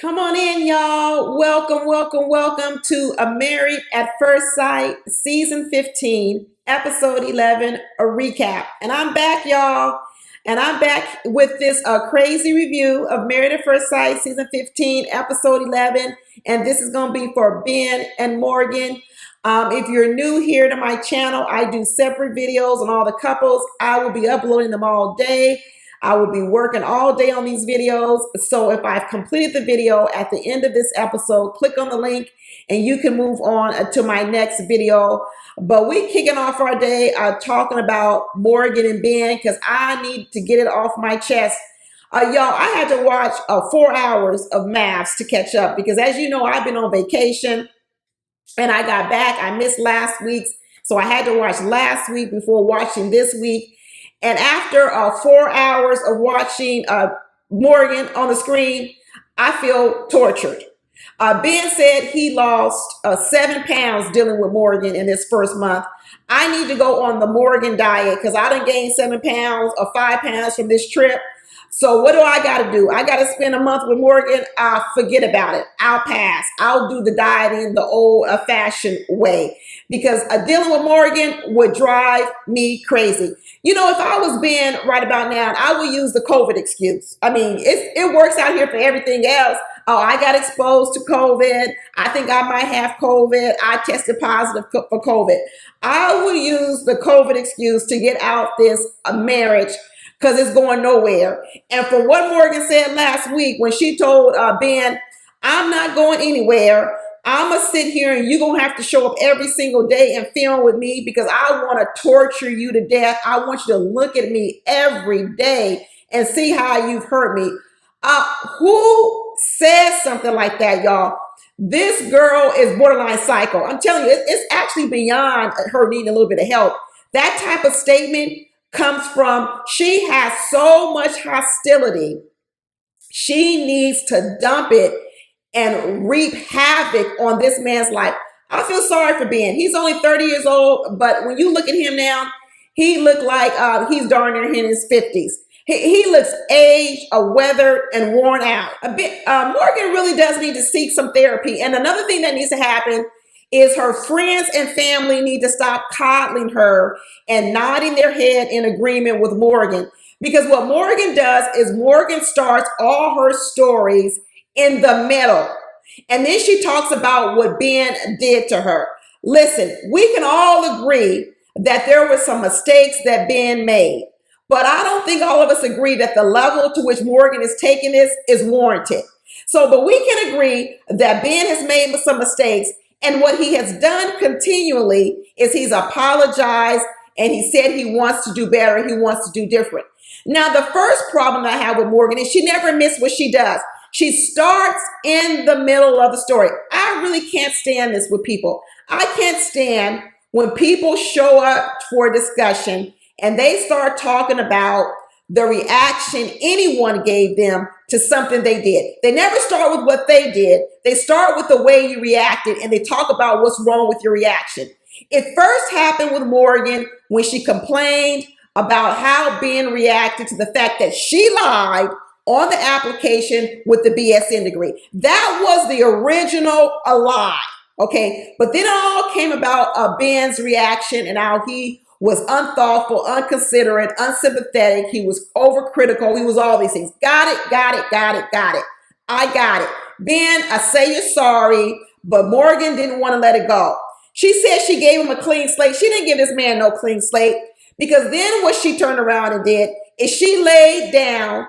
Come on in, y'all. Welcome to A Married at First Sight, Season 15, Episode 11, a recap. And I'm back, y'all. And I'm back with this crazy review of Married at First Sight, Season 15, Episode 11. And this is going to be for Ben and Morgan. If you're new here to my channel, I do separate videos on all the couples. I will be uploading them all day. I will be working all day on these videos. So if I've completed the video at the end of this episode, click on the link and you can move on to my next video. But we kicking off our day talking about Morgan and Ben because I need to get it off my chest. Y'all, I had to watch 4 hours of MAFS to catch up because as you know, I've been on vacation and I got back. I missed last week's. So I had to watch last week before watching this week. And after 4 hours of watching Morgan on the screen, I feel tortured. Ben said he lost 7 pounds dealing with Morgan in this first month. I need to go on the Morgan diet because I done gained 7 pounds or 5 pounds from this trip. So what do I got to do? I got to spend a month with Morgan. Forget about it. I'll pass. I'll do the dieting the old-fashioned way because dealing with Morgan would drive me crazy. You know, if I was Ben right about now, I would use the COVID excuse. I mean, it works out here for everything else. Oh, I got exposed to COVID. I think I might have COVID. I tested positive for COVID. I would use the COVID excuse to get out this marriage because it's going nowhere. And for what Morgan said last week when she told Ben, I'm not going anywhere. I'm going to sit here and you're going to have to show up every single day and film with me because I want to torture you to death. I want you to look at me every day and see how you've hurt me. Who says something like that, y'all? This girl is borderline psycho. I'm telling you, it's actually beyond her needing a little bit of help. That type of statement comes from she has so much hostility. She needs to dump it and reap havoc on this man's life. I feel sorry for Ben. He's only 30 years old, but when you look at him now, he looked like he's darn near in his 50s. He looks aged, weathered, and worn out. Morgan really does need to seek some therapy. And another thing that needs to happen is her friends and family need to stop coddling her and nodding their head in agreement with Morgan. Because what Morgan does is Morgan starts all her stories in the middle. And then she talks about what Ben did to her. Listen, we can all agree that there were some mistakes that Ben made. But I don't think all of us agree that the level to which Morgan is taking this is warranted. But we can agree that Ben has made some mistakes. And what he has done continually is he's apologized and he said he wants to do better. He wants to do different. Now, the first problem I have with Morgan is she never missed what she does. She starts in the middle of the story. I really can't stand this with people. I can't stand when people show up for a discussion and they start talking about the reaction anyone gave them to something they did. They never start with what they did. They start with the way you reacted and they talk about what's wrong with your reaction. It first happened with Morgan when she complained about how Ben reacted to the fact that she lied on the application with the BSN degree. That was the original lie, okay? But then it all came about Ben's reaction and how he was unthoughtful, unconsiderate, unsympathetic. He was overcritical. He was all these things. Got it. I got it. Ben, I say you're sorry, but Morgan didn't want to let it go. She said she gave him a clean slate. She didn't give this man no clean slate because then what she turned around and did is she laid down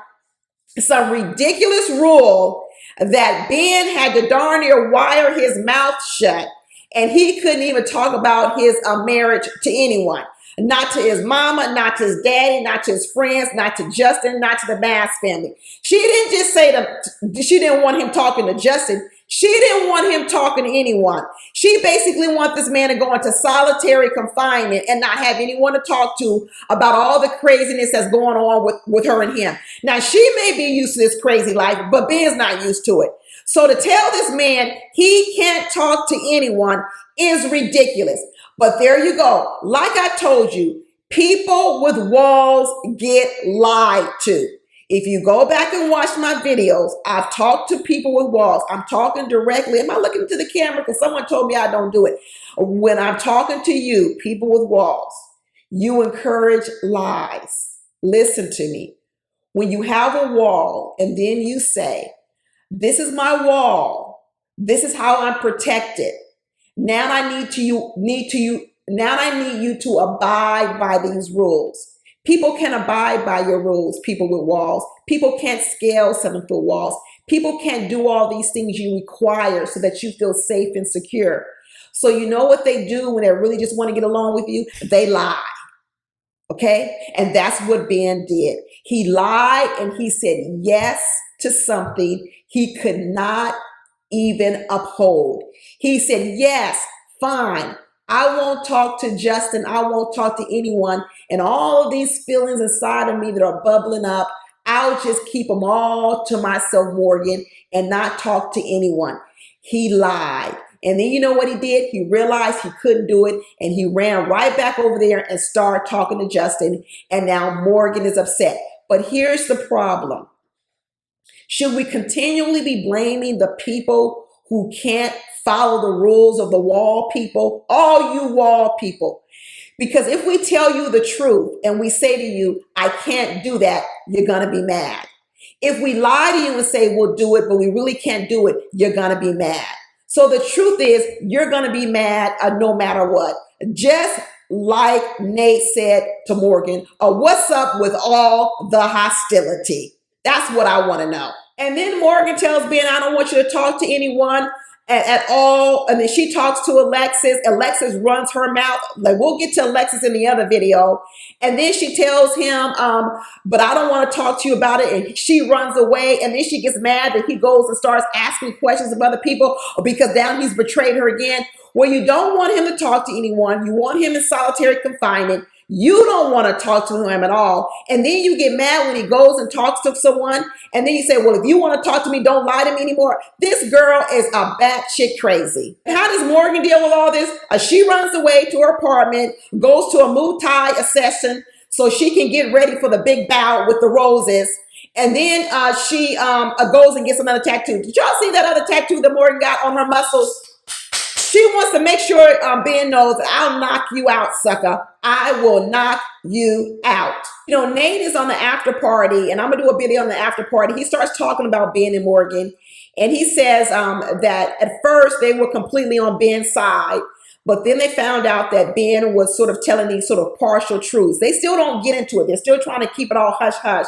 some ridiculous rule that Ben had to darn near wire his mouth shut and he couldn't even talk about his marriage to anyone. Not to his mama, not to his daddy, not to his friends, not to Justin, not to the Bass family. She didn't just say that she didn't want him talking to Justin. She didn't want him talking to anyone. She basically wanted this man to go into solitary confinement and not have anyone to talk to about all the craziness that's going on with her and him. Now, she may be used to this crazy life, but Ben's not used to it. So to tell this man he can't talk to anyone is ridiculous. But there you go. Like I told you, people with walls get lied to. If you go back and watch my videos, I've talked to people with walls. I'm talking directly. Am I looking to the camera? Because someone told me I don't do it. When I'm talking to you, people with walls, you encourage lies. Listen to me. When you have a wall and then you say, this is my wall. This is how I'm protected. Now I need you to abide by these rules. People can abide by your rules, people with walls. People can't scale 7-foot walls. People can't do all these things you require so that you feel safe and secure. So you know what they do when they really just want to get along with you? They lie. Okay? And that's what Ben did. He lied and he said yes to something he could not even uphold. He said, yes, fine. I won't talk to Justin. I won't talk to anyone. And all of these feelings inside of me that are bubbling up, I'll just keep them all to myself, Morgan, and not talk to anyone. He lied. And then you know what he did? He realized he couldn't do it. And he ran right back over there and started talking to Justin. And now Morgan is upset. But here's the problem. Should we continually be blaming the people who can't follow the rules of the wall people? All you wall people. Because if we tell you the truth and we say to you, I can't do that, you're going to be mad. If we lie to you and say we'll do it, but we really can't do it, you're going to be mad. So the truth is, you're going to be mad no matter what. Just like Nate said to Morgan, what's up with all the hostility? That's what I want to know. And then Morgan tells Ben, I don't want you to talk to anyone at all. And then she talks to Alexis. Alexis runs her mouth. Like, we'll get to Alexis in the other video. And then she tells him, but I don't want to talk to you about it. And she runs away. And then she gets mad that he goes and starts asking questions of other people because now he's betrayed her again. Well, you don't want him to talk to anyone. You want him in solitary confinement. You don't want to talk to him at all. And then you get mad when he goes and talks to someone. And then you say, well, if you want to talk to me, don't lie to me anymore. This girl is a batshit crazy. How does Morgan deal with all this? She runs away to her apartment, goes to a Muay Thai session so she can get ready for the big bout with the roses. And then she goes and gets another tattoo. Did y'all see that other tattoo that Morgan got on her muscles? She wants to make sure Ben knows that I'll knock you out, sucker. I will knock you out. You know, Nate is on the after party, and I'm going to do a video on the after party. He starts talking about Ben and Morgan, and he says that at first they were completely on Ben's side, but then they found out that Ben was sort of telling these sort of partial truths. They still don't get into it. They're still trying to keep it all hush-hush.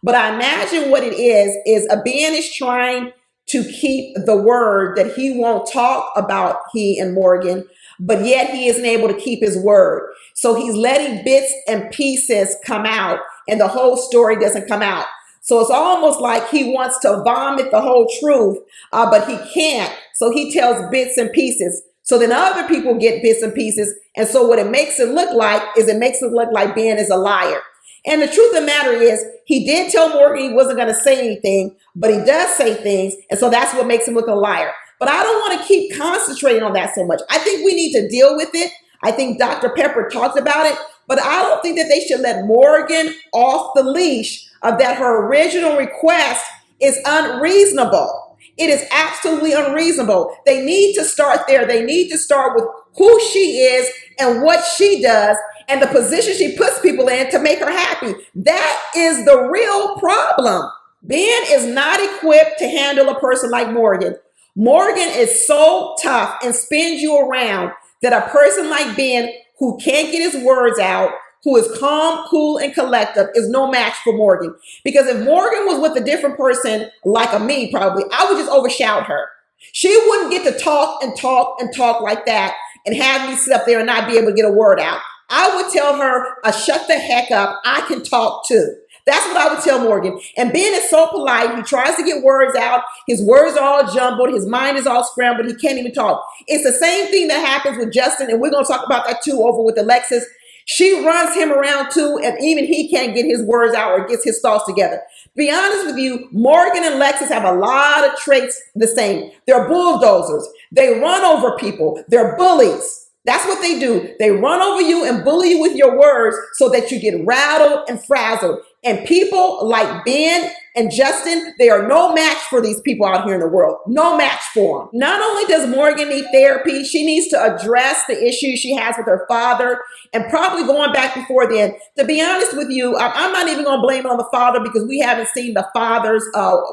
But I imagine what it is Ben is trying to keep the word that he won't talk about he and Morgan, but yet he isn't able to keep his word. So he's letting bits and pieces come out and the whole story doesn't come out. So it's almost like he wants to vomit the whole truth, but he can't. So he tells bits and pieces. So then other people get bits and pieces. And so what it makes it look like is Ben is a liar. And the truth of the matter is, he did tell Morgan he wasn't going to say anything, but he does say things. And so that's what makes him look a liar. But I don't want to keep concentrating on that so much. I think we need to deal with it. I think Dr. Pepper talked about it, but I don't think that they should let Morgan off the leash of that her original request is unreasonable. It is absolutely unreasonable. They need to start there. They need to start with who she is and what she does and the position she puts people in to make her happy. That is the real problem. Ben is not equipped to handle a person like Morgan. Morgan is so tough and spins you around that a person like Ben, who can't get his words out, who is calm, cool, and collective, is no match for Morgan. Because if Morgan was with a different person, like a me probably, I would just overshout her. She wouldn't get to talk and talk and talk like that and have me sit up there and not be able to get a word out. I would tell her, shut the heck up. I can talk too. That's what I would tell Morgan. And Ben is so polite. He tries to get words out. His words are all jumbled. His mind is all scrambled. He can't even talk. It's the same thing that happens with Justin, and we're going to talk about that too over with Alexis. She runs him around too, and even he can't get his words out or gets his thoughts together. To be honest with you, Morgan and Alexis have a lot of traits the same. They're bulldozers. They run over people. They're bullies. That's what they do. They run over you and bully you with your words so that you get rattled and frazzled. And people like Ben and Justin, they are no match for these people out here in the world. No match for them. Not only does Morgan need therapy, she needs to address the issues she has with her father and probably going back before then. To be honest with you, I'm not even going to blame it on the father because we haven't seen the father's,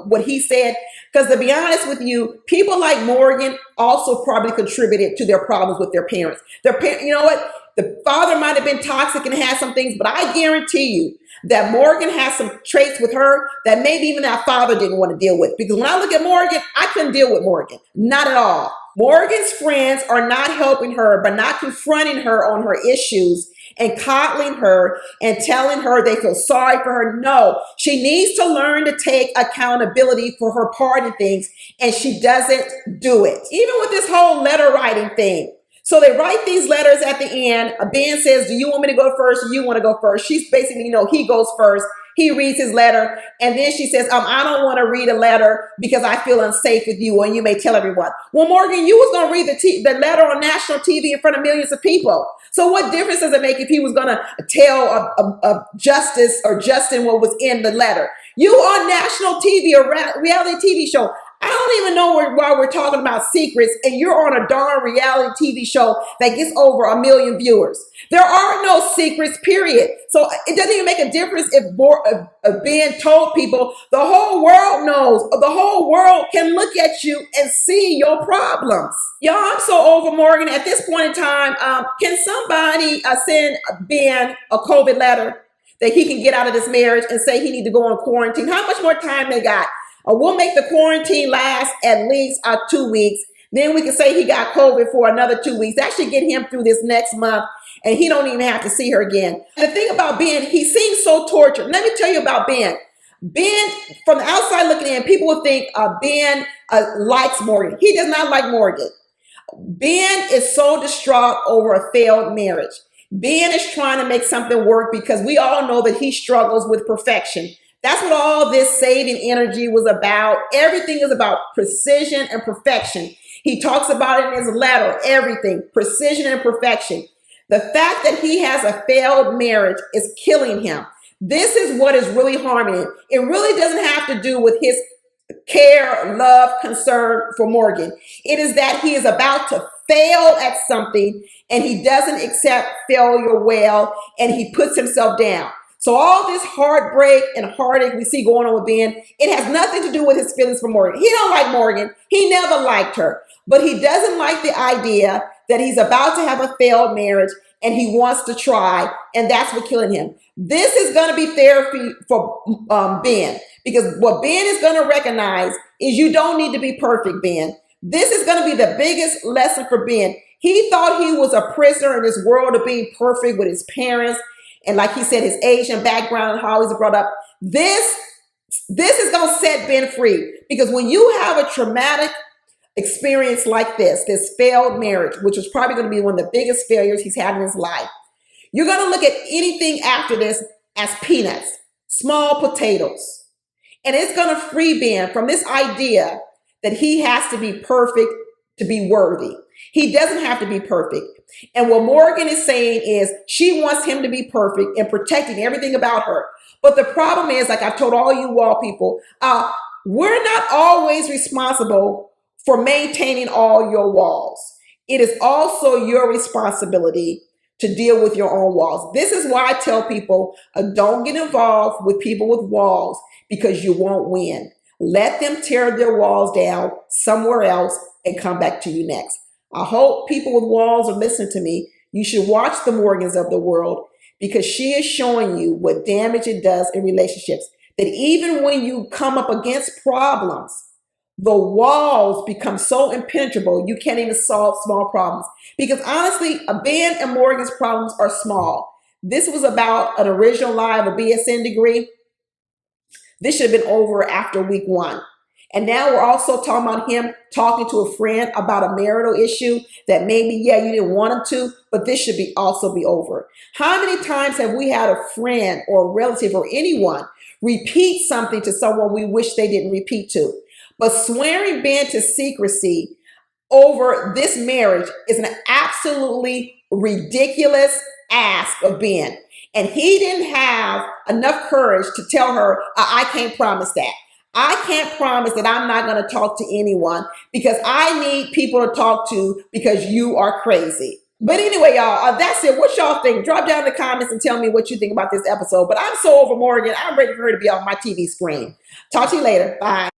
what he said. Because to be honest with you, people like Morgan also probably contributed to their problems with their parents. You know what? The father might have been toxic and had some things, but I guarantee you that Morgan has some traits with her that maybe even that father didn't want to deal with. Because when I look at Morgan, I couldn't deal with Morgan. Not at all. Morgan's friends are not helping her, but not confronting her on her issues and coddling her and telling her they feel sorry for her. No, she needs to learn to take accountability for her part in things, and she doesn't do it. Even with this whole letter writing thing. So they write these letters at the end. Ben says, do you want me to go first or you want to go first? She's basically, he goes first. He reads his letter. And then she says, I don't want to read a letter because I feel unsafe with you and you may tell everyone. Well, Morgan, you was going to read the letter on national TV in front of millions of people. So what difference does it make if he was going to tell Justice or Justin what was in the letter? You on national TV, a reality TV show. I don't even know why we're talking about secrets and you're on a darn reality TV show that gets over 1 million viewers. There are no secrets, period. So it doesn't even make a difference if Ben told people. The whole world knows. The whole world can look at you and see your problems. Y'all, I'm so over Morgan. At this point in time, can somebody send Ben a COVID letter that he can get out of this marriage and say he need to go on quarantine? How much more time they got? We'll make the quarantine last at least 2 weeks. Then we can say he got COVID for another 2 weeks. That should get him through this next month, and he don't even have to see her again. The thing about Ben, he seems so tortured. Let me tell you about Ben. Ben, from the outside looking in, people would think Ben likes Morgan. He does not like Morgan. Ben is so distraught over a failed marriage. Ben is trying to make something work because we all know that he struggles with perfection. That's what all this saving energy was about. Everything is about precision and perfection. He talks about it in his letter, everything, precision and perfection. The fact that he has a failed marriage is killing him. This is what is really harming him. It really doesn't have to do with his care, love, concern for Morgan. It is that he is about to fail at something and he doesn't accept failure well and he puts himself down. So all this heartbreak and heartache we see going on with Ben, it has nothing to do with his feelings for Morgan. He don't like Morgan. He never liked her. But he doesn't like the idea that he's about to have a failed marriage and he wants to try, and that's what's killing him. This is going to be therapy for Ben, because what Ben is going to recognize is you don't need to be perfect, Ben. This is going to be the biggest lesson for Ben. He thought he was a prisoner in this world of being perfect with his parents. And like he said, his Asian background and how he's brought up, this is going to set Ben free. Because when you have a traumatic experience like this failed marriage, which was probably going to be one of the biggest failures he's had in his life, you're going to look at anything after this as peanuts, small potatoes. And it's going to free Ben from this idea that he has to be perfect to be worthy. He doesn't have to be perfect. And what Morgan is saying is she wants him to be perfect and protecting everything about her. But the problem is, like I've told all you wall people, we're not always responsible for maintaining all your walls. It is also your responsibility to deal with your own walls. This is why I tell people, don't get involved with people with walls because you won't win. Let them tear their walls down somewhere else and come back to you next. I hope people with walls are listening to me. You should watch the Morgans of the world because she is showing you what damage it does in relationships. That even when you come up against problems, the walls become so impenetrable, you can't even solve small problems. Because honestly, Ben and Morgan's problems are small. This was about an original lie of a BSN degree. This should have been over after week 1. And now we're also talking about him talking to a friend about a marital issue that maybe, you didn't want him to, but this should also be over. How many times have we had a friend or a relative or anyone repeat something to someone we wish they didn't repeat to? But swearing Ben to secrecy over this marriage is an absolutely ridiculous ask of Ben. And he didn't have enough courage to tell her, I can't promise that. I can't promise that I'm not going to talk to anyone because I need people to talk to because you are crazy. But anyway, y'all, that's it. What y'all think? Drop down in the comments and tell me what you think about this episode. But I'm so over Morgan. I'm ready for her to be off my TV screen. Talk to you later. Bye.